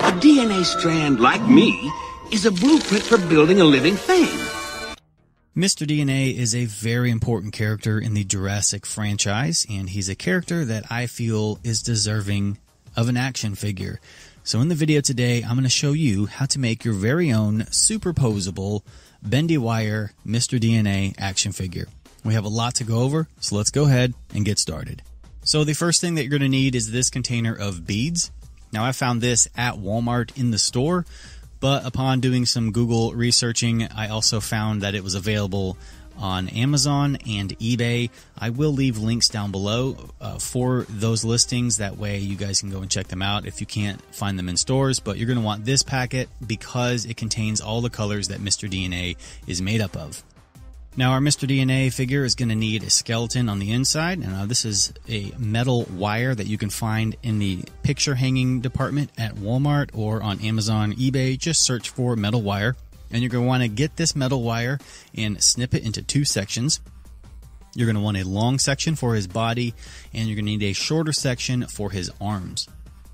A DNA strand, like me, is a blueprint for building a living thing. Mr. DNA is a very important character in the Jurassic franchise, and he's a character that I feel is deserving of an action figure. So in the video today, I'm going to show you how to make your very own superposable bendy wire Mr. DNA action figure. We have a lot to go over, so let's go ahead and get started. So the first thing that you're going to need is this container of beads. Now I found this at Walmart in the store, but upon doing some Google researching, I also found that it was available on Amazon and eBay. I will leave links down below for those listings. That way you guys can go and check them out if you can't find them in stores. But you're going to want this packet because it contains all the colors that Mr. DNA is made up of. Now our Mr. DNA figure is going to need a skeleton on the inside. Now this is a metal wire that you can find in the picture hanging department at Walmart or on Amazon, eBay. Just search for metal wire. And you're going to want to get this metal wire and snip it into two sections. You're going to want a long section for his body, and you're going to need a shorter section for his arms.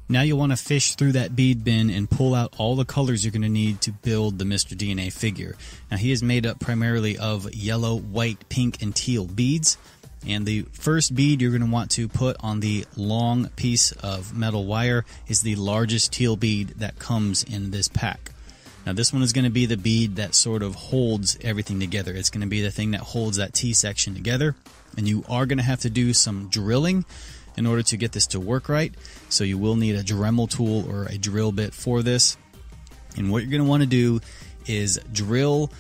Now you'll want to fish through that bead bin and pull out all the colors you're going to need to build the Mr. DNA figure. Now he is made up primarily of yellow, white, pink, and teal beads. And the first bead you're going to want to put on the long piece of metal wire is the largest teal bead that comes in this pack. Now this one is going to be the bead that sort of holds everything together. It's going to be the thing that holds that T section together. And you are going to have to do some drilling in order to get this to work right. So you will need a Dremel tool or a drill bit for this. And what you're going to want to do is drill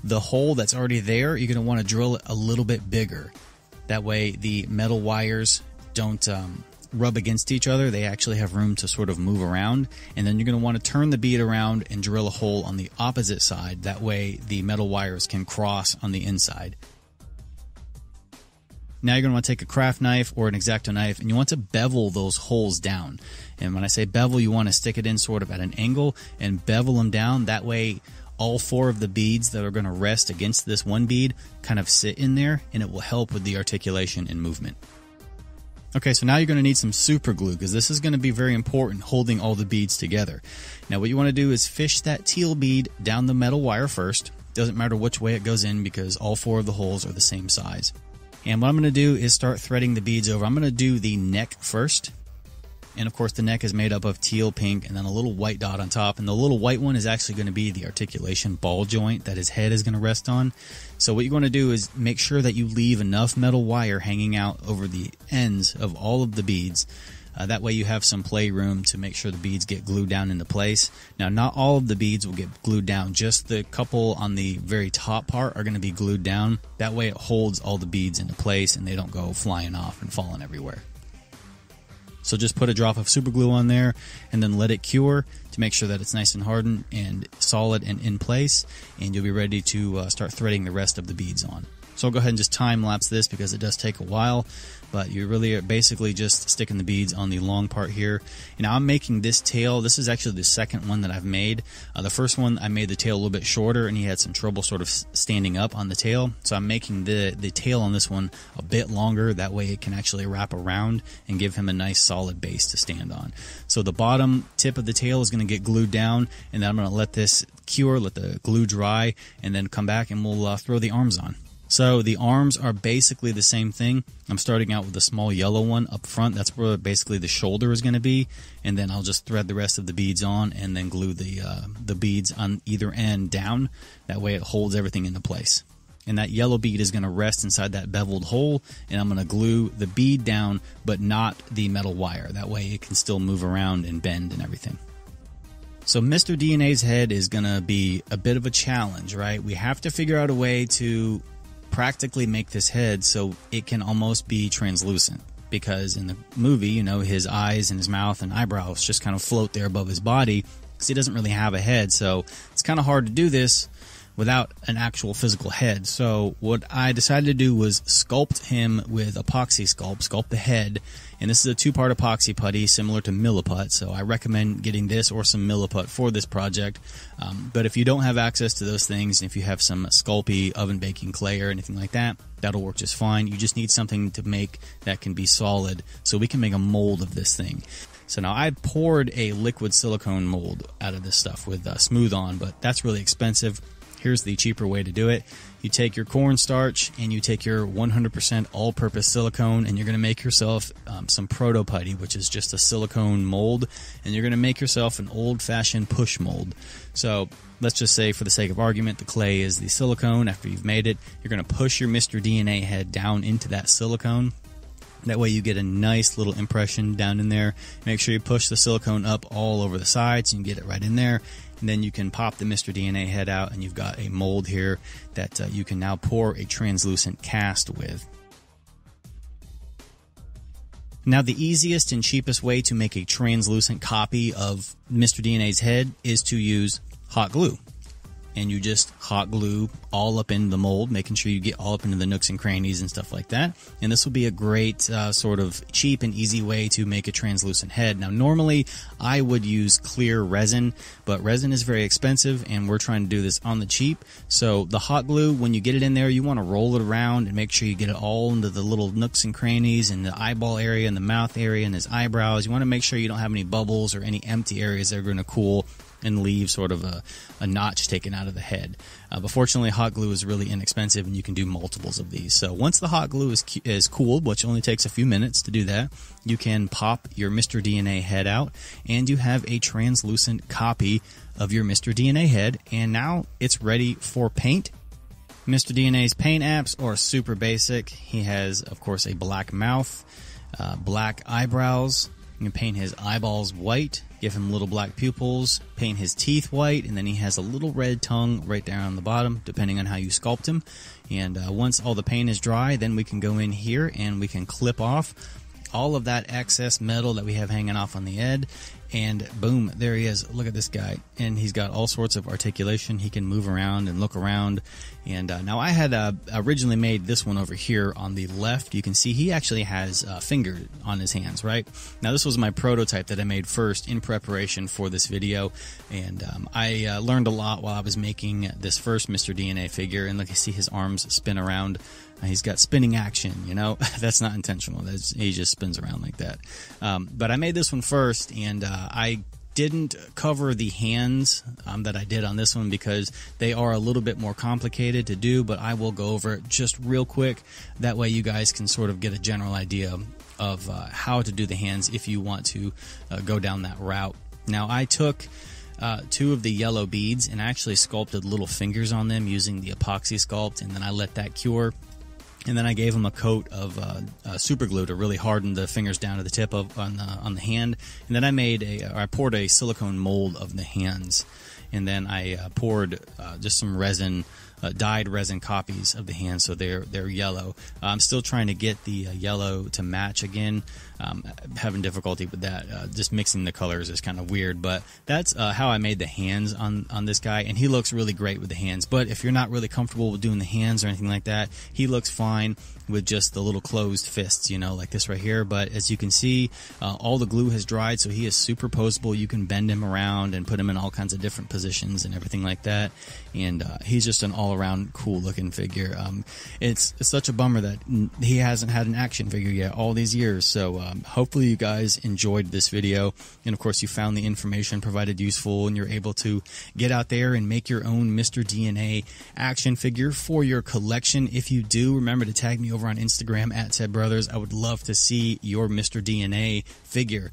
the hole that's already there. You're going to want to drill it a little bit bigger. That way the metal wires don't rub against each other. They actually have room to sort of move around. And then you're going to want to turn the bead around and drill a hole on the opposite side. That way the metal wires can cross on the inside. Now you're going to want to take a craft knife or an X-Acto knife and you want to bevel those holes down. And when I say bevel, you want to stick it in sort of at an angle and bevel them down. That way all four of the beads that are going to rest against this one bead kind of sit in there, and it will help with the articulation and movement. Okay, so now you're going to need some super glue because this is going to be very important holding all the beads together. Now what you want to do is fish that teal bead down the metal wire first. Doesn't matter which way it goes in because all four of the holes are the same size. And what I'm going to do is start threading the beads over. I'm going to do the neck first. And of course the neck is made up of teal, pink, and then a little white dot on top. And the little white one is actually going to be the articulation ball joint that his head is going to rest on. So what you're going to do is make sure that you leave enough metal wire hanging out over the ends of all of the beads. That way you have some play room to make sure the beads get glued down into place. Now not all of the beads will get glued down. Just the couple on the very top part are going to be glued down. That way it holds all the beads into place and they don't go flying off and falling everywhere. So just put a drop of super glue on there and then let it cure to make sure that it's nice and hardened and solid and in place. And you'll be ready to start threading the rest of the beads on. So I'll go ahead and just time lapse this because it does take a while, but you really are basically just sticking the beads on the long part here. And now I'm making this tail. This is actually the second one that I've made. The first one I made the tail a little bit shorter and he had some trouble sort of standing up on the tail. So I'm making the tail on this one a bit longer. That way it can actually wrap around and give him a nice solid base to stand on. So the bottom tip of the tail is going to get glued down, and then I'm going to let this cure, let the glue dry, and then come back and we'll throw the arms on. So the arms are basically the same thing. I'm starting out with a small yellow one up front. That's where basically the shoulder is going to be. And then I'll just thread the rest of the beads on and then glue the beads on either end down. That way it holds everything into place. And that yellow bead is going to rest inside that beveled hole. And I'm going to glue the bead down, but not the metal wire. That way it can still move around and bend and everything. So Mr. DNA's head is going to be a bit of a challenge, right? We have to figure out a way to practically make this head so it can almost be translucent, because in the movie, you know, his eyes and his mouth and eyebrows just kind of float there above his body because he doesn't really have a head. So it's kind of hard to do this, without an actual physical head. So what I decided to do was sculpt him with epoxy sculpt the head. And this is a 2-part epoxy putty similar to Milliput, so I recommend getting this or some Milliput for this project. But if you don't have access to those things, and if you have some Sculpey oven baking clay or anything like that, that'll work just fine. You just need something to make that can be solid so we can make a mold of this thing. So now I poured a liquid silicone mold out of this stuff with Smooth On, but that's really expensive. Here's the cheaper way to do it. You take your cornstarch and you take your 100% all-purpose silicone, and you're going to make yourself some proto putty, which is just a silicone mold, and you're going to make yourself an old-fashioned push mold. So let's just say, for the sake of argument, the clay is the silicone. After you've made it, you're going to push your Mr. DNA head down into that silicone. That way you get a nice little impression down in there. Make sure you push the silicone up all over the sides and get it right in there. And then you can pop the Mr. DNA head out, and you've got a mold here that you can now pour a translucent cast with. Now, the easiest and cheapest way to make a translucent copy of Mr. DNA's head is to use hot glue. And you just hot glue all up in the mold, making sure you get all up into the nooks and crannies and stuff like that. And this will be a great sort of cheap and easy way to make a translucent head. Now, normally I would use clear resin, but resin is very expensive, and we're trying to do this on the cheap. So the hot glue, when you get it in there, you want to roll it around and make sure you get it all into the little nooks and crannies and the eyeball area and the mouth area and his eyebrows. You want to make sure you don't have any bubbles or any empty areas that are going to cool and leave sort of a notch taken out of the head. But fortunately, hot glue is really inexpensive, and you can do multiples of these. So once the hot glue is cooled, which only takes a few minutes to do that, you can pop your Mr. DNA head out, and you have a translucent copy of your Mr. DNA head, and now it's ready for paint. Mr. DNA's paint apps are super basic. He has, of course, a black mouth, black eyebrows. You can paint his eyeballs white, give him little black pupils, paint his teeth white, and then he has a little red tongue right there on the bottom, depending on how you sculpt him. And once all the paint is dry, then we can go in here and we can clip off all of that excess metal that we have hanging off on the head. And boom, there he is. Look at this guy. And he's got all sorts of articulation. He can move around and look around. And now I had originally made this one over here on the left. You can see he actually has fingers on his hands, right? Now this was my prototype that I made first in preparation for this video. And I learned a lot while I was making this first Mr. DNA figure. And look, you see his arms spin around. He's got spinning action, you know. That's not intentional. He just spins around like that. But I made this one first, and I didn't cover the hands that I did on this one because they are a little bit more complicated to do, but I will go over it just real quick. That way you guys can sort of get a general idea of how to do the hands if you want to go down that route. Now, I took 2 of the yellow beads and actually sculpted little fingers on them using the epoxy sculpt, and then I let that cure. And then I gave him a coat of super glue to really harden the fingers down to the tip on the hand. And then I poured a silicone mold of the hands. And then I poured just some resin, dyed resin copies of the hands, so they're yellow. I'm still trying to get the yellow to match again. Having difficulty with that. Just mixing the colors is kind of weird, but that's how I made the hands on this guy, and he looks really great with the hands. But if you're not really comfortable with doing the hands or anything like that, he looks fine with just the little closed fists, you know, like this right here. But as you can see, all the glue has dried, so he is superposable. You can bend him around and put him in all kinds of different positions and everything like that. And he's just an all-around cool-looking figure. It's such a bummer that he hasn't had an action figure yet all these years. So hopefully you guys enjoyed this video, and of course you found the information provided useful, and you're able to get out there and make your own Mr. DNA action figure for your collection. If you do, remember to tag me over on Instagram at @TedBrothers. I would love to see your Mr. DNA figure.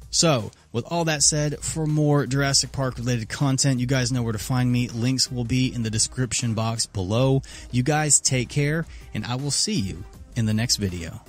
So, with all that said, for more Jurassic Park related content, you guys know where to find me. Links will be in the description box below. You guys take care, and I will see you in the next video.